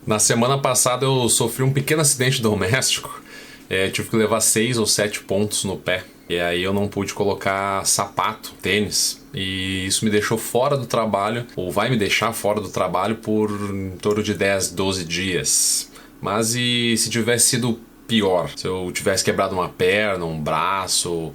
Na semana passada eu sofri um pequeno acidente doméstico. Tive que levar 6 ou 7 pontos no pé. E aí eu não pude colocar sapato, tênis. E isso me deixou fora do trabalho, ou vai me deixar fora do trabalho por em torno de 10, 12 dias. Mas e se tivesse sido pior? Se eu tivesse quebrado uma perna, um braço,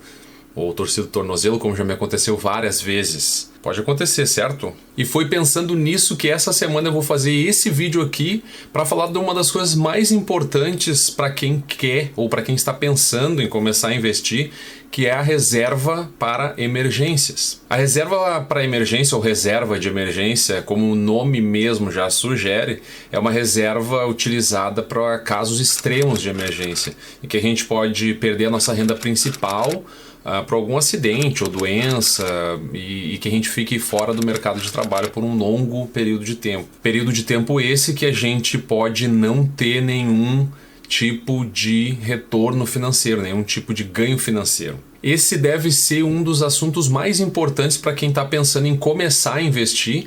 ou torcido o tornozelo, como já me aconteceu várias vezes? Pode acontecer, certo? E foi pensando nisso que essa semana eu vou fazer esse vídeo aqui para falar de uma das coisas mais importantes para quem quer ou para quem está pensando em começar a investir, que é a reserva para emergências. A reserva para emergência ou reserva de emergência, como o nome mesmo já sugere, é uma reserva utilizada para casos extremos de emergência, em que a gente pode perder a nossa renda principal por algum acidente ou doença e que a gente fique fora do mercado de trabalho por um longo período de tempo. Período de tempo esse que a gente pode não ter nenhum tipo de retorno financeiro, nenhum tipo de ganho financeiro. Esse deve ser um dos assuntos mais importantes para quem está pensando em começar a investir.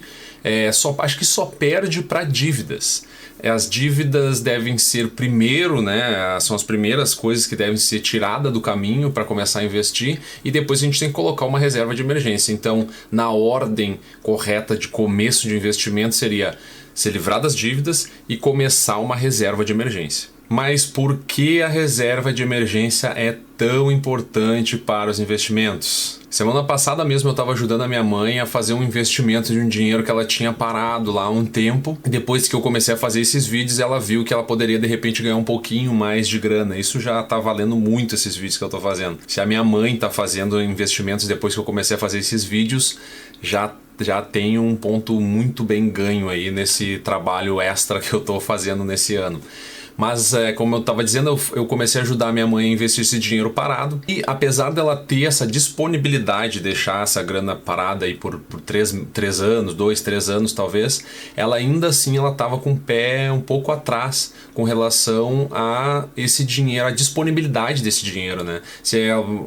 Acho que só perde para dívidas. As dívidas devem ser primeiro, né? São as primeiras coisas que devem ser tiradas do caminho para começar a investir, e depois a gente tem que colocar uma reserva de emergência. Então, na ordem correta de começo de investimento seria se livrar das dívidas e começar uma reserva de emergência. Mas por que a reserva de emergência é tão importante para os investimentos? Semana passada mesmo eu estava ajudando a minha mãe a fazer um investimento de um dinheiro que ela tinha parado lá há um tempo. Depois que eu comecei a fazer esses vídeos, ela viu que ela poderia de repente ganhar um pouquinho mais de grana. Isso já está valendo muito, esses vídeos que eu estou fazendo. Se a minha mãe está fazendo investimentos depois que eu comecei a fazer esses vídeos, já tem um ponto muito bem ganho aí nesse trabalho extra que eu estou fazendo nesse ano. Mas, como eu estava dizendo, eu comecei a ajudar a minha mãe a investir esse dinheiro parado. E apesar dela ter essa disponibilidade de deixar essa grana parada aí por 3 anos, 2, 3 anos talvez, ela ainda assim estava com o pé um pouco atrás com relação a esse dinheiro, a disponibilidade desse dinheiro, né?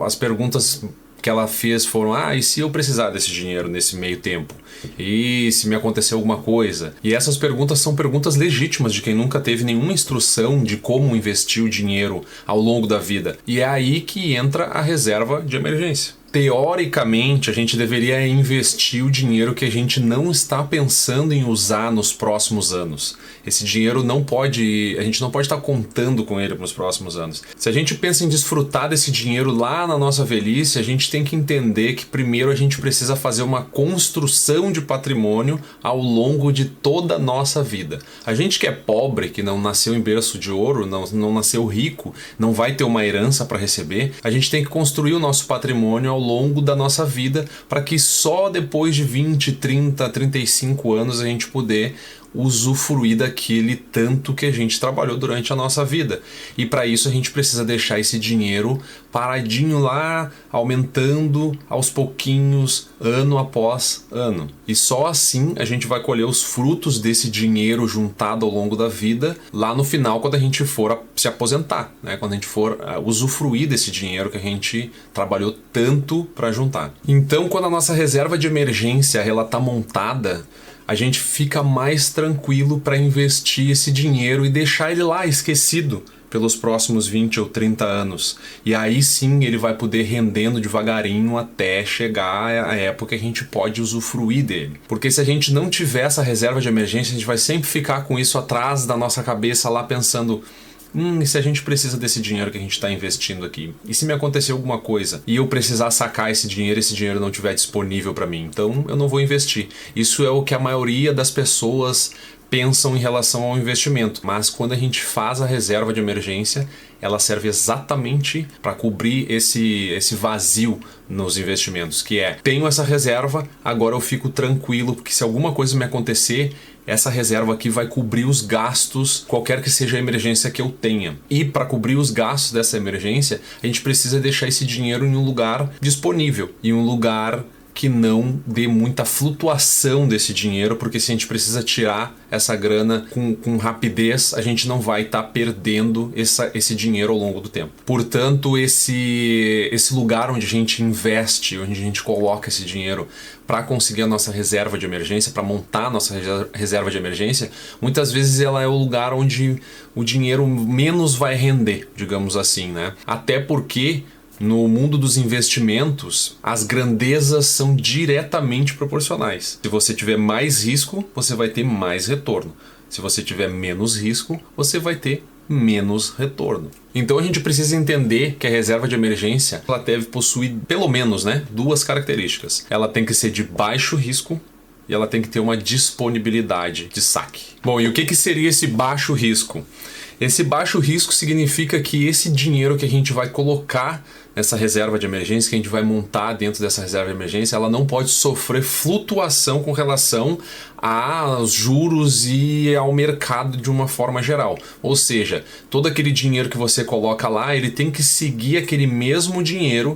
As perguntas que ela fez foram: e se eu precisar desse dinheiro nesse meio tempo? E se me acontecer alguma coisa? E essas perguntas são perguntas legítimas de quem nunca teve nenhuma instrução de como investir o dinheiro ao longo da vida. E é aí que entra a reserva de emergência. Teoricamente, a gente deveria investir o dinheiro que a gente não está pensando em usar nos próximos anos. Esse dinheiro a gente não pode estar contando com ele para os próximos anos. Se a gente pensa em desfrutar desse dinheiro lá na nossa velhice, a gente tem que entender que primeiro a gente precisa fazer uma construção de patrimônio ao longo de toda a nossa vida. A gente que é pobre, que não nasceu em berço de ouro, não nasceu rico, não vai ter uma herança para receber, a gente tem que construir o nosso patrimônio ao longo da nossa vida, para que só depois de 20, 30, 35 anos a gente poder usufruir daquele tanto que a gente trabalhou durante a nossa vida. E para isso a gente precisa deixar esse dinheiro paradinho lá, aumentando aos pouquinhos, ano após ano. E só assim a gente vai colher os frutos desse dinheiro juntado ao longo da vida, lá no final, quando a gente for se aposentar, né? Quando a gente for usufruir desse dinheiro que a gente trabalhou tanto para juntar. Então, quando a nossa reserva de emergência ela está montada, a gente fica mais tranquilo para investir esse dinheiro e deixar ele lá esquecido pelos próximos 20 ou 30 anos. E aí sim ele vai poder rendendo devagarinho até chegar a época que a gente pode usufruir dele. Porque se a gente não tiver essa reserva de emergência, a gente vai sempre ficar com isso atrás da nossa cabeça lá pensando: e se a gente precisa desse dinheiro que a gente está investindo aqui? E se me acontecer alguma coisa e eu precisar sacar esse dinheiro não estiver disponível para mim? Então eu não vou investir. Isso é o que a maioria das pessoas pensam em relação ao investimento. Mas quando a gente faz a reserva de emergência, ela serve exatamente para cobrir esse vazio nos investimentos, que é: tenho essa reserva, agora eu fico tranquilo, porque se alguma coisa me acontecer, essa reserva aqui vai cobrir os gastos, qualquer que seja a emergência que eu tenha. E para cobrir os gastos dessa emergência, a gente precisa deixar esse dinheiro em um lugar disponível, em um lugar que não dê muita flutuação desse dinheiro, porque se a gente precisa tirar essa grana com rapidez, a gente não vai estar perdendo esse dinheiro ao longo do tempo. Portanto, esse lugar onde a gente investe, onde a gente coloca esse dinheiro para conseguir a nossa reserva de emergência, para montar a nossa reserva de emergência, muitas vezes ela é o lugar onde o dinheiro menos vai render, digamos assim, né? Até porque no mundo dos investimentos, as grandezas são diretamente proporcionais. Se você tiver mais risco, você vai ter mais retorno. Se você tiver menos risco, você vai ter menos retorno. Então a gente precisa entender que a reserva de emergência ela deve possuir pelo menos, né, duas características. Ela tem que ser de baixo risco e ela tem que ter uma disponibilidade de saque. Bom, e o que seria esse baixo risco? Esse baixo risco significa que esse dinheiro que a gente vai colocar nessa reserva de emergência, que a gente vai montar dentro dessa reserva de emergência, ela não pode sofrer flutuação com relação aos juros e ao mercado de uma forma geral. Ou seja, todo aquele dinheiro que você coloca lá, ele tem que seguir aquele mesmo dinheiro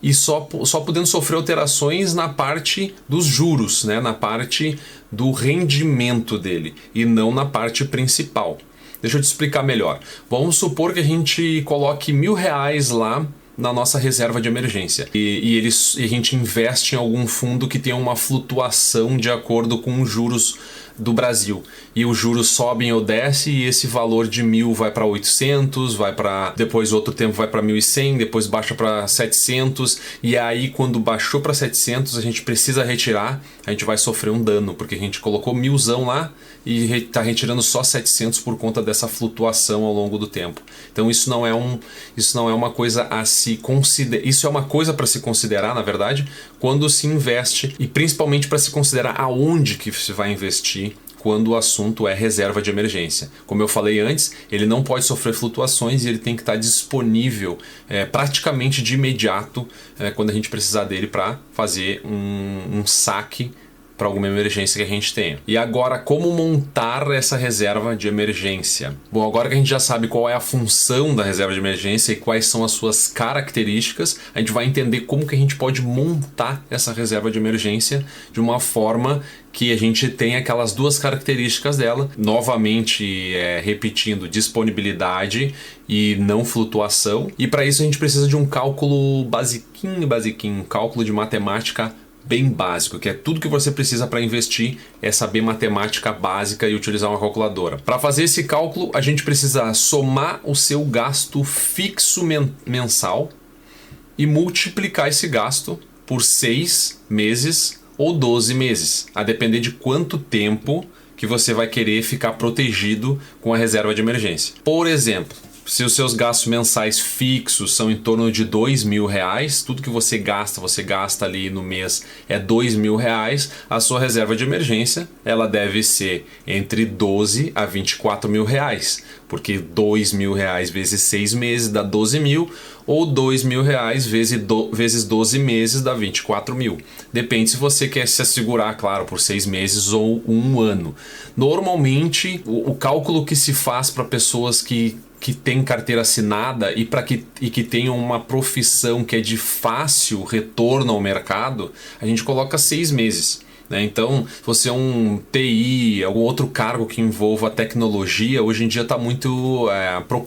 e só podendo sofrer alterações na parte dos juros, né? Na parte do rendimento dele e não na parte principal. Deixa eu te explicar melhor. Vamos supor que a gente coloque R$1.000 lá na nossa reserva de emergência e a gente investe em algum fundo que tenha uma flutuação de acordo com os juros do Brasil. E os juros sobem ou descem e esse valor de 1.000 vai para 800, vai para depois outro tempo vai para 1.100, depois baixa para 700 e aí quando baixou para 700 a gente precisa retirar, a gente vai sofrer um dano porque a gente colocou 1.000 lá e está retirando só 700 por conta dessa flutuação ao longo do tempo. Então isso não é uma coisa a se considerar, isso é uma coisa para se considerar, na verdade, quando se investe e principalmente para se considerar aonde que se vai investir quando o assunto é reserva de emergência. Como eu falei antes, ele não pode sofrer flutuações e ele tem que estar disponível praticamente de imediato quando a gente precisar dele para fazer um saque para alguma emergência que a gente tenha. E agora, como montar essa reserva de emergência? Bom, agora que a gente já sabe qual é a função da reserva de emergência e quais são as suas características, a gente vai entender como que a gente pode montar essa reserva de emergência de uma forma que a gente tem aquelas duas características dela, novamente repetindo, disponibilidade e não flutuação. E para isso a gente precisa de um cálculo basiquinho, um cálculo de matemática bem básico, que é tudo que você precisa para investir, é saber matemática básica e utilizar uma calculadora. Para fazer esse cálculo, a gente precisa somar o seu gasto fixo mensal e multiplicar esse gasto por 6 meses ou 12 meses, a depender de quanto tempo que você vai querer ficar protegido com a reserva de emergência. Por exemplo, se os seus gastos mensais fixos são em torno de R$2.000, tudo que você gasta ali no mês é R$2.000, a sua reserva de emergência ela deve ser entre 12 a R$24.000, porque R$2.000 vezes 6 meses dá 12.000, ou R$2.000 vezes 12 meses dá 24.000. Depende se você quer se assegurar, claro, por 6 meses ou um ano. Normalmente, o cálculo que se faz para pessoas que tem carteira assinada e que tenham uma profissão que é de fácil retorno ao mercado, a gente coloca 6 meses. Né? Então, se você é um TI, algum outro cargo que envolva tecnologia, hoje em dia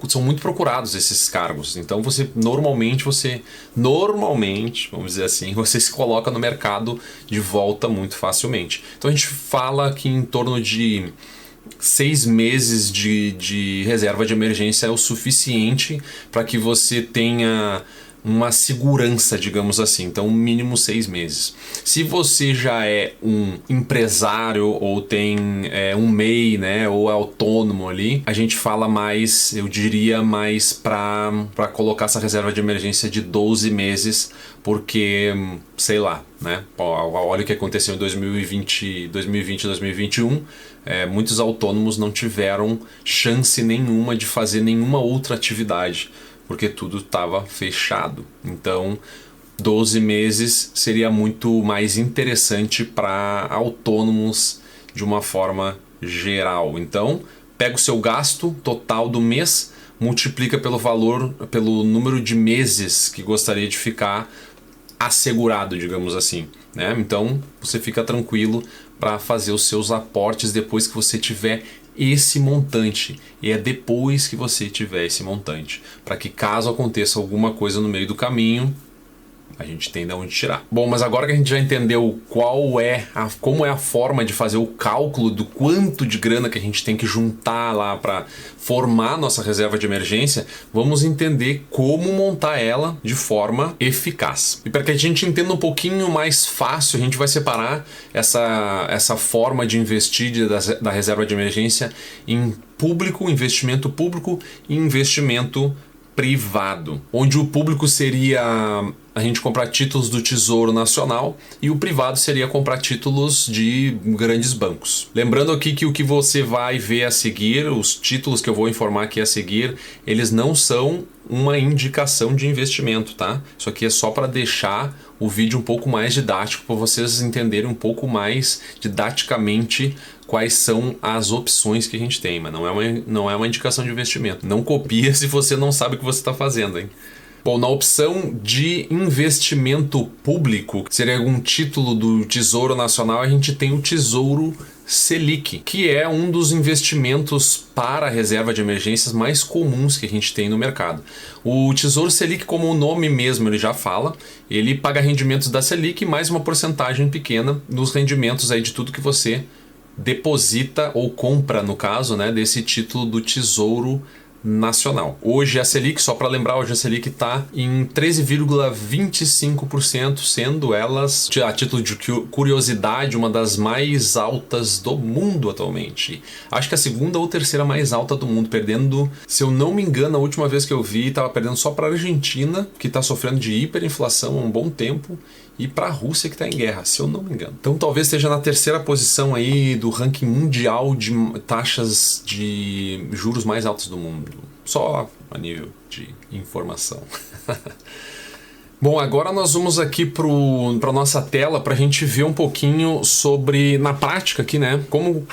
são muito procurados esses cargos. Então, normalmente, vamos dizer assim, você se coloca no mercado de volta muito facilmente. Então, a gente fala que em torno de 6 meses de reserva de emergência é o suficiente para que você tenha uma segurança, digamos assim. Então, mínimo 6 meses. Se você já é um empresário ou tem um MEI, né, ou é autônomo ali, a gente fala mais, eu diria mais para colocar essa reserva de emergência de 12 meses, porque, sei lá, né? Olha o que aconteceu em 2020 2021. Muitos autônomos não tiveram chance nenhuma de fazer nenhuma outra atividade, porque tudo estava fechado. Então, 12 meses seria muito mais interessante para autônomos de uma forma geral. Então, pega o seu gasto total do mês, multiplica pelo número de meses que gostaria de ficar assegurado, digamos assim, né? Então você fica tranquilo para fazer os seus aportes depois que você tiver esse montante. E é depois que você tiver esse montante, para que caso aconteça alguma coisa no meio do caminho, a gente tem de onde tirar. Bom, mas agora que a gente já entendeu como é a forma de fazer o cálculo do quanto de grana que a gente tem que juntar lá para formar nossa reserva de emergência, vamos entender como montar ela de forma eficaz. E para que a gente entenda um pouquinho mais fácil, a gente vai separar essa forma de investir da reserva de emergência em investimento público e investimento privado, onde o público seria a gente comprar títulos do Tesouro Nacional e o privado seria comprar títulos de grandes bancos. Lembrando aqui que o que você vai ver a seguir, os títulos que eu vou informar aqui a seguir, eles não são uma indicação de investimento, tá? Isso aqui é só para deixar o vídeo um pouco mais didático, para vocês entenderem um pouco mais didaticamente quais são as opções que a gente tem, mas não é uma indicação de investimento. Não copia se você não sabe o que você está fazendo, hein? Bom, na opção de investimento público, que seria algum título do Tesouro Nacional, a gente tem o Tesouro Selic, que é um dos investimentos para a reserva de emergências mais comuns que a gente tem no mercado. O Tesouro Selic, como o nome mesmo ele já fala, ele paga rendimentos da Selic mais uma porcentagem pequena nos rendimentos aí de tudo que você deposita ou compra, no caso, né, desse título do Tesouro Nacional. Hoje a Selic, só para lembrar, hoje a Selic está em 13,25%, sendo elas, a título de curiosidade, uma das mais altas do mundo atualmente. Acho que a segunda ou terceira mais alta do mundo, perdendo, se eu não me engano, a última vez que eu vi, estava perdendo só para a Argentina, que está sofrendo de hiperinflação há um bom tempo, e para a Rússia, que está em guerra, se eu não me engano. Então talvez esteja na terceira posição aí do ranking mundial de taxas de juros mais altas do mundo. Só a nível de informação. Bom, agora nós vamos aqui para a nossa tela para a gente ver um pouquinho sobre, na prática aqui, né, como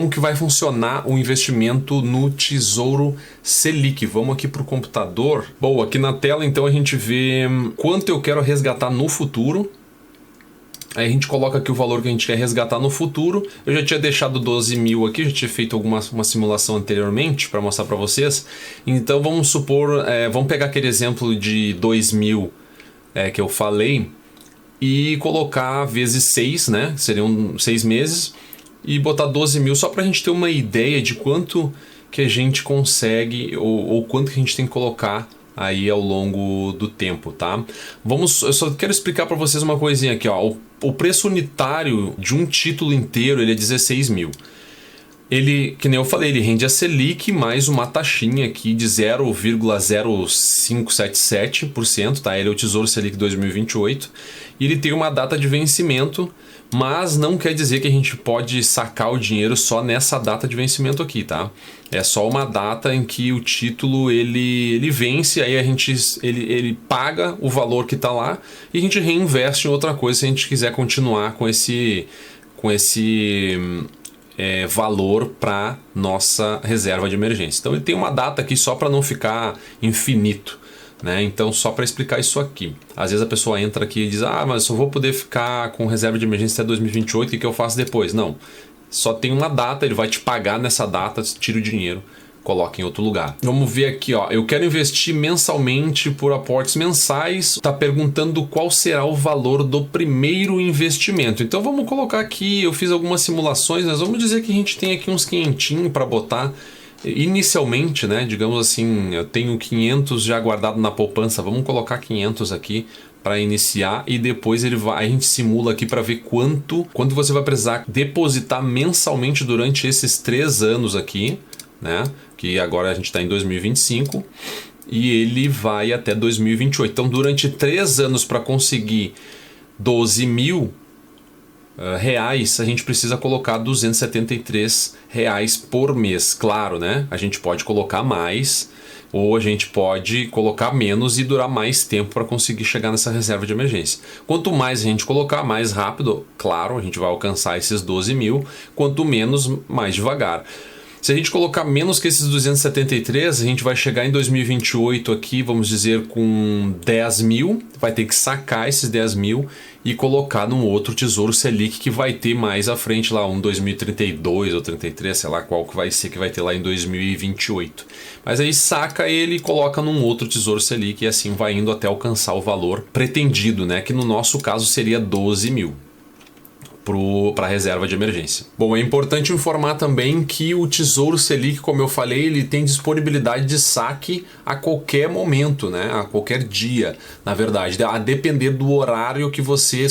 que vai funcionar o investimento no Tesouro Selic. Vamos aqui para o computador. Bom, aqui na tela então a gente vê quanto eu quero resgatar no futuro. Aí a gente coloca aqui o valor que a gente quer resgatar no futuro. Eu já tinha deixado 12 mil aqui, já tinha feito uma simulação anteriormente para mostrar para vocês. Então vamos supor, vamos pegar aquele exemplo de 2 mil que eu falei e colocar vezes 6, né? Seriam 6 meses. E botar 12 mil só para a gente ter uma ideia de quanto que a gente consegue ou quanto que a gente tem que colocar aí ao longo do tempo, tá? Eu só quero explicar para vocês uma coisinha aqui, ó. O preço unitário de um título inteiro ele é 16 mil. Ele, que nem eu falei, ele rende a Selic mais uma taxinha aqui de 0,0577%, tá? Ele é o Tesouro Selic 2028 e ele tem uma data de vencimento, mas não quer dizer que a gente pode sacar o dinheiro só nessa data de vencimento aqui, tá? É só uma data em que o título ele vence, aí ele paga o valor que está lá e a gente reinveste em outra coisa se a gente quiser continuar com esse valor para nossa reserva de emergência. Então ele tem uma data aqui só para não ficar infinito. Né? Então, só para explicar isso aqui. Às vezes a pessoa entra aqui e diz: ah, mas eu só vou poder ficar com reserva de emergência até 2028, o que eu faço depois? Não, só tem uma data, ele vai te pagar nessa data, tira o dinheiro, coloca em outro lugar. Vamos ver aqui, ó. Eu quero investir mensalmente por aportes mensais. Está perguntando qual será o valor do primeiro investimento. Então vamos colocar aqui, eu fiz algumas simulações, mas vamos dizer que a gente tem aqui uns 500 para botar inicialmente, né? Digamos assim, eu tenho 500 já guardado na poupança, vamos colocar 500 aqui para iniciar e depois a gente simula aqui para ver quanto você vai precisar depositar mensalmente durante esses 3 anos aqui, né? Que agora a gente está em 2025 e ele vai até 2028. Então, durante 3 anos para conseguir 12 mil reais, a gente precisa colocar 273 reais por mês. Claro, né? A gente pode colocar mais ou a gente pode colocar menos e durar mais tempo para conseguir chegar nessa reserva de emergência. Quanto mais a gente colocar, mais rápido, claro, a gente vai alcançar esses 12 mil. Quanto menos, mais devagar. Se a gente colocar menos que esses 273, a gente vai chegar em 2028 aqui, vamos dizer, com 10 mil, vai ter que sacar esses 10 mil e colocar num outro Tesouro Selic que vai ter mais à frente lá, um 2032 ou 33, sei lá qual que vai ser, que vai ter lá em 2028. Mas aí saca ele e coloca num outro Tesouro Selic e assim vai indo até alcançar o valor pretendido, né? Que no nosso caso seria 12 mil. Para a reserva de emergência. Bom, é importante informar também que o Tesouro Selic, como eu falei, ele tem disponibilidade de saque a qualquer momento, né? A qualquer dia, na verdade, a depender do horário que você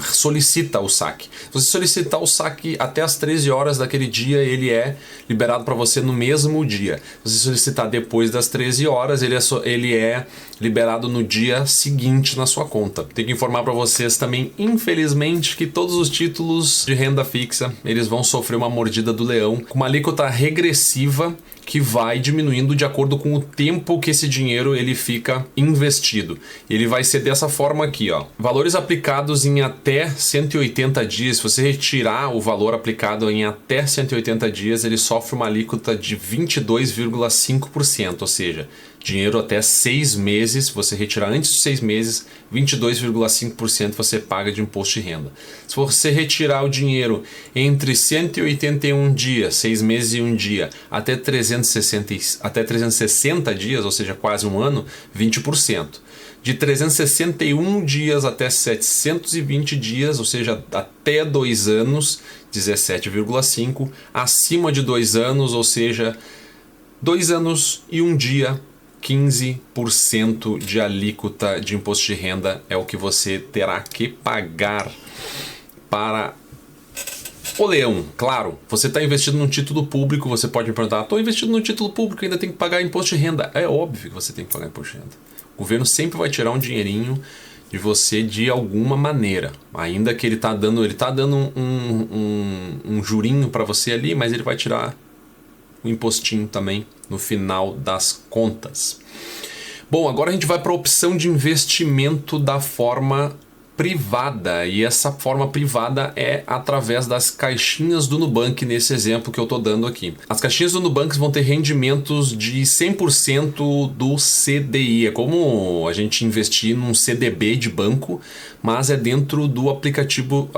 solicita o saque. Se você solicitar o saque até as 13 horas daquele dia, ele é liberado para você no mesmo dia. Se você solicitar depois das 13 horas, ele é liberado no dia seguinte na sua conta. Tenho que informar para vocês também, infelizmente, que todos os títulos de renda fixa, eles vão sofrer uma mordida do leão, com uma alíquota regressiva que vai diminuindo de acordo com o tempo que esse dinheiro ele fica investido. Ele vai ser dessa forma aqui, ó. Valores aplicados em até 180 dias, se você retirar o valor aplicado em até 180 dias, ele sofre uma alíquota de 22,5%, ou seja, dinheiro até 6 meses, se você retirar antes de 6 meses, 22,5% você paga de imposto de renda. Se você retirar o dinheiro entre 181 dias, 6 meses e 1 dia, até 360 dias, ou seja, quase um ano, 20%. De 361 dias até 720 dias, ou seja, até 2 anos, 17,5%. Acima de 2 anos, ou seja, 2 anos e 1 dia, 15% de alíquota de imposto de renda é o que você terá que pagar para o leão. Claro, você está investido num título público, você pode me perguntar, estou investido num título público, ainda tem que pagar imposto de renda. É óbvio que você tem que pagar imposto de renda. O governo sempre vai tirar um dinheirinho de você de alguma maneira. Ainda que ele está dando um jurinho para você ali, mas ele vai tirar o impostinho também no final das contas. Bom, agora a gente vai para a opção de investimento da forma privada, e essa forma privada é através das caixinhas do Nubank, nesse exemplo que eu estou dando aqui. As caixinhas do Nubank vão ter rendimentos de 100% do CDI, é como a gente investir num CDB de banco, mas é dentro do aplicativo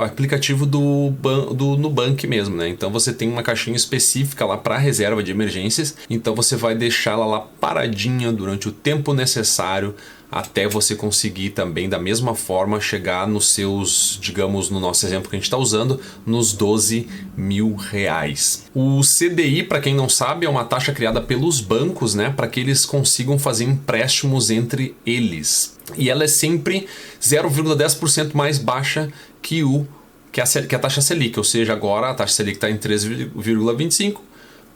do Nubank mesmo, né? Então você tem uma caixinha específica lá para reserva de emergências, então você vai deixá-la lá paradinha durante o tempo necessário até você conseguir também, da mesma forma, chegar nos seus, digamos, no nosso exemplo que a gente está usando, nos 12 mil reais. O CDI, para quem não sabe, é uma taxa criada pelos bancos, né, para que eles consigam fazer empréstimos entre eles. E ela é sempre 0,10% mais baixa que a taxa Selic, ou seja, agora a taxa Selic está em 13,25%,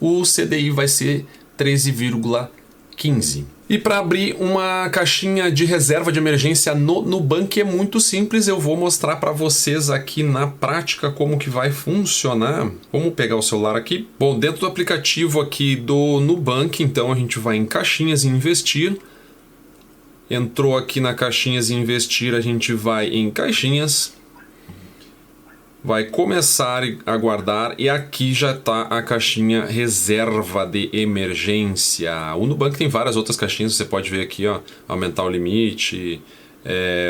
o CDI vai ser 13,15%. E para abrir uma caixinha de reserva de emergência no Nubank é muito simples, eu vou mostrar para vocês aqui na prática como que vai funcionar. Vamos pegar o celular aqui. Bom, dentro do aplicativo aqui do Nubank, então a gente vai em caixinhas e investir. Entrou aqui na caixinhas e investir, a gente vai em caixinhas. Vai começar a guardar e aqui já está a caixinha reserva de emergência. O Nubank tem várias outras caixinhas, você pode ver aqui, ó, aumentar o limite,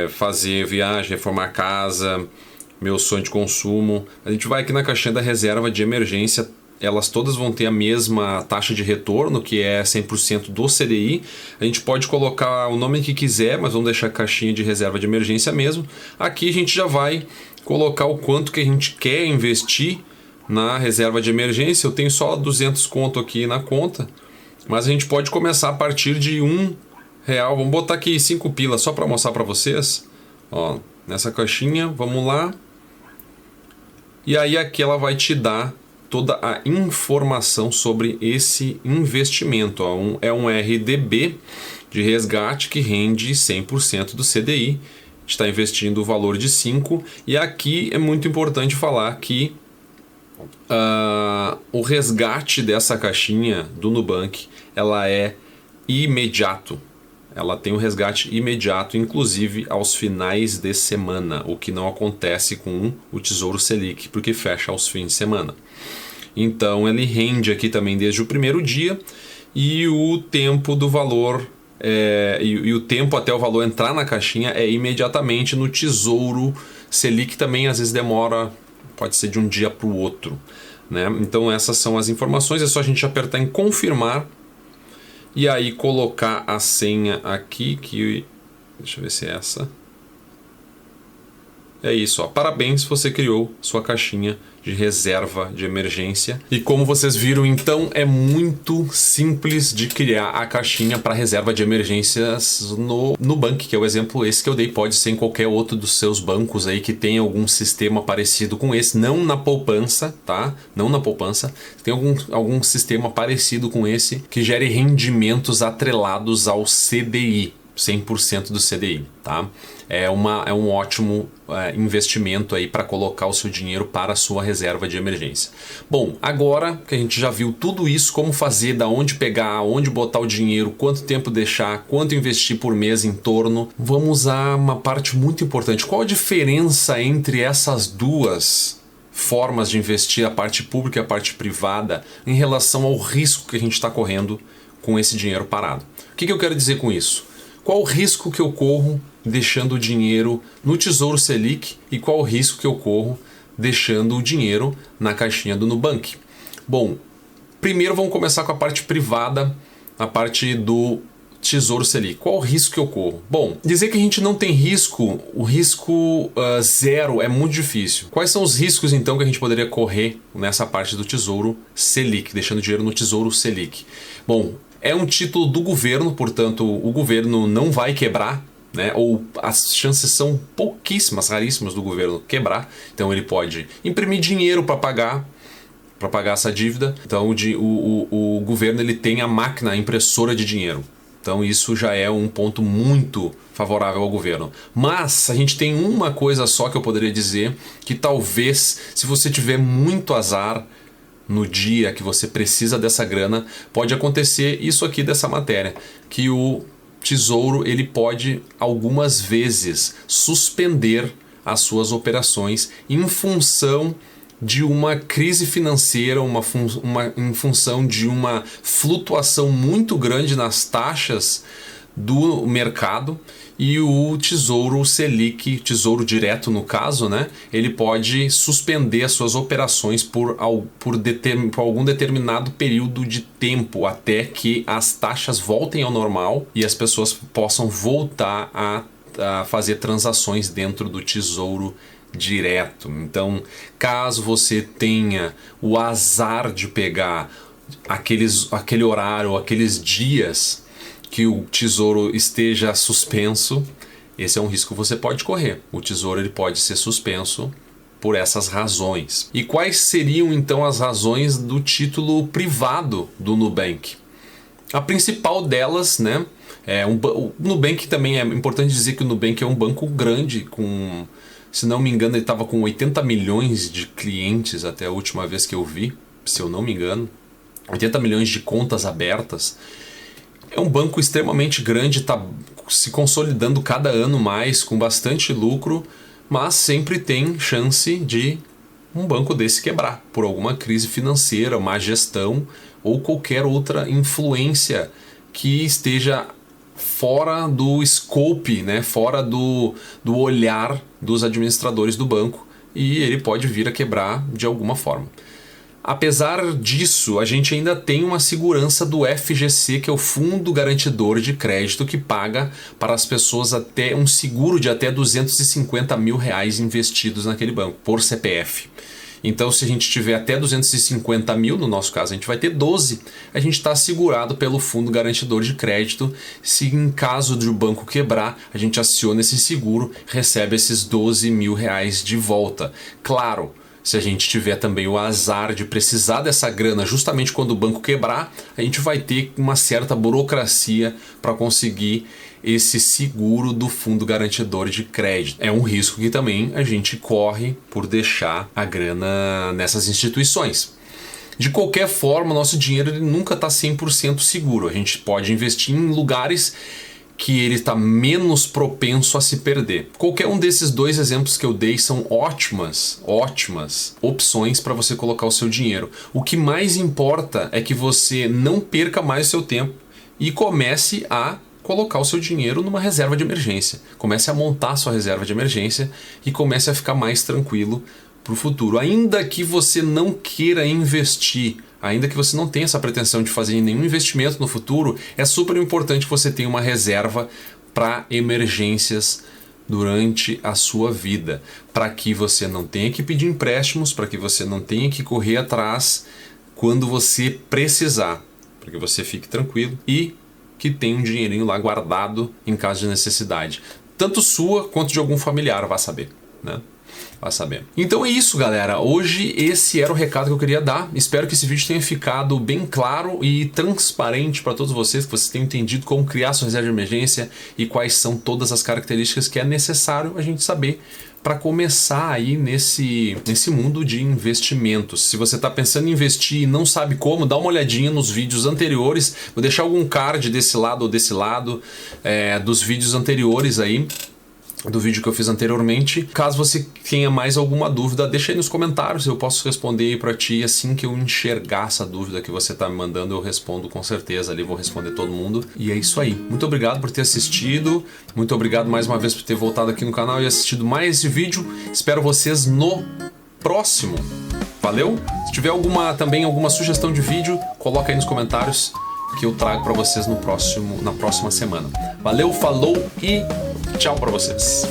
fazer viagem, reformar casa, meu sonho de consumo. A gente vai aqui na caixinha da reserva de emergência, elas todas vão ter a mesma taxa de retorno, que é 100% do CDI. A gente pode colocar o nome que quiser, mas vamos deixar a caixinha de reserva de emergência mesmo. Aqui a gente já vai colocar o quanto que a gente quer investir na reserva de emergência. Eu tenho só 200 conto aqui na conta, mas a gente pode começar a partir de R$1. Vamos botar aqui 5 pilas só para mostrar para vocês. Ó, nessa caixinha, vamos lá. E aí aqui ela vai te dar toda a informação sobre esse investimento. Ó, é um RDB de resgate que rende 100% do CDI. Está investindo o valor de 5, e aqui é muito importante falar que o resgate dessa caixinha do Nubank, ela é imediato. Ela tem um resgate imediato, inclusive aos finais de semana, o que não acontece com o Tesouro Selic, porque fecha aos fins de semana. Então ele rende aqui também desde o primeiro dia, e o tempo do valor e o tempo até o valor entrar na caixinha é imediatamente no Tesouro Selic. Também às vezes demora, pode ser de um dia para o outro, né? Então essas são as informações, é só a gente apertar em confirmar e aí colocar a senha aqui, que deixa eu ver se é essa. É isso, ó. Parabéns, você criou sua caixinha de reserva de emergência. E como vocês viram, então, é muito simples de criar a caixinha para reserva de emergências no Nubank, que é o exemplo esse que eu dei. Pode ser em qualquer outro dos seus bancos aí que tem algum sistema parecido com esse. Não na poupança, tá? Não na poupança. Tem algum sistema parecido com esse que gere rendimentos atrelados ao CDI. 100% do CDI, tá? É um ótimo investimento aí para colocar o seu dinheiro para a sua reserva de emergência. Bom, agora que a gente já viu tudo isso, como fazer, da onde pegar, onde botar o dinheiro, quanto tempo deixar, quanto investir por mês em torno, vamos a uma parte muito importante. Qual a diferença entre essas duas formas de investir, a parte pública e a parte privada, em relação ao risco que a gente está correndo com esse dinheiro parado? O que eu quero dizer com isso? Qual o risco que eu corro deixando o dinheiro no Tesouro Selic e qual o risco que eu corro deixando o dinheiro na caixinha do Nubank? Bom, primeiro vamos começar com a parte privada, a parte do Tesouro Selic. Qual o risco que eu corro? Bom, dizer que a gente não tem risco, o risco zero é muito difícil. Quais são os riscos então que a gente poderia correr nessa parte do Tesouro Selic, deixando o dinheiro no Tesouro Selic? Bom, é um título do governo, portanto o governo não vai quebrar, né? Ou as chances são pouquíssimas, raríssimas do governo quebrar. Então ele pode imprimir dinheiro para pagar essa dívida. Então o governo ele tem a máquina, a impressora de dinheiro. Então isso já é um ponto muito favorável ao governo. Mas a gente tem uma coisa só que eu poderia dizer, que talvez, se você tiver muito azar no dia que você precisa dessa grana, pode acontecer isso aqui dessa matéria, que o Tesouro ele pode algumas vezes suspender as suas operações em função de uma crise financeira, em função de uma flutuação muito grande nas taxas do mercado, e o Tesouro Selic, Tesouro Direto no caso, né, ele pode suspender as suas operações por algum determinado período de tempo, até que as taxas voltem ao normal e as pessoas possam voltar a fazer transações dentro do Tesouro Direto. Então, caso você tenha o azar de pegar aquele horário, aqueles dias que o Tesouro esteja suspenso, esse é um risco que você pode correr. O Tesouro ele pode ser suspenso por essas razões. E quais seriam então as razões do título privado do Nubank? A principal delas, né, o Nubank também é importante dizer que o Nubank é um banco grande, se não me engano ele estava com 80 milhões de clientes até a última vez que eu vi, se eu não me engano, 80 milhões de contas abertas. É um banco extremamente grande, está se consolidando cada ano mais, com bastante lucro, mas sempre tem chance de um banco desse quebrar por alguma crise financeira, má gestão ou qualquer outra influência que esteja fora do scope, né? Fora do olhar dos administradores do banco, e ele pode vir a quebrar de alguma forma. Apesar disso, a gente ainda tem uma segurança do FGC, que é o Fundo Garantidor de Crédito, que paga para as pessoas até um seguro de até R$250 mil investidos naquele banco, por CPF. Então, se a gente tiver até 250 mil, no nosso caso a gente vai ter 12, a gente está assegurado pelo Fundo Garantidor de Crédito. Se em caso de o banco quebrar, a gente aciona esse seguro, recebe esses 12 mil reais de volta. Claro, se a gente tiver também o azar de precisar dessa grana justamente quando o banco quebrar, a gente vai ter uma certa burocracia para conseguir esse seguro do Fundo Garantidor de Crédito. É um risco que também a gente corre por deixar a grana nessas instituições. De qualquer forma, o nosso dinheiro ele nunca está 100% seguro. A gente pode investir em lugares que ele está menos propenso a se perder. Qualquer um desses dois exemplos que eu dei são ótimas opções para você colocar o seu dinheiro. O que mais importa é que você não perca mais o seu tempo e comece a colocar o seu dinheiro numa reserva de emergência. Comece a montar a sua reserva de emergência e comece a ficar mais tranquilo para o futuro. Ainda que você não queira investir, ainda que você não tenha essa pretensão de fazer nenhum investimento no futuro, é super importante que você tenha uma reserva para emergências durante a sua vida, para que você não tenha que pedir empréstimos, para que você não tenha que correr atrás quando você precisar, para que você fique tranquilo e que tenha um dinheirinho lá guardado em caso de necessidade, tanto sua quanto de algum familiar, vá saber, né? Vai saber. Então é isso, galera. Hoje esse era o recado que eu queria dar. Espero que esse vídeo tenha ficado bem claro e transparente para todos vocês, que vocês tenham entendido como criar sua reserva de emergência e quais são todas as características que é necessário a gente saber para começar aí nesse mundo de investimentos. Se você está pensando em investir e não sabe como, dá uma olhadinha nos vídeos anteriores. Vou deixar algum card desse lado ou desse lado dos vídeos anteriores aí, do vídeo que eu fiz anteriormente. Caso você tenha mais alguma dúvida, deixa aí nos comentários, eu posso responder aí pra ti assim que eu enxergar essa dúvida que você tá me mandando, eu respondo com certeza ali, vou responder todo mundo. E é isso aí. Muito obrigado por ter assistido, muito obrigado mais uma vez por ter voltado aqui no canal e assistido mais esse vídeo. Espero vocês no próximo. Valeu? Se tiver alguma sugestão de vídeo, coloca aí nos comentários que eu trago pra vocês na próxima semana. Valeu, falou e tchau pra vocês.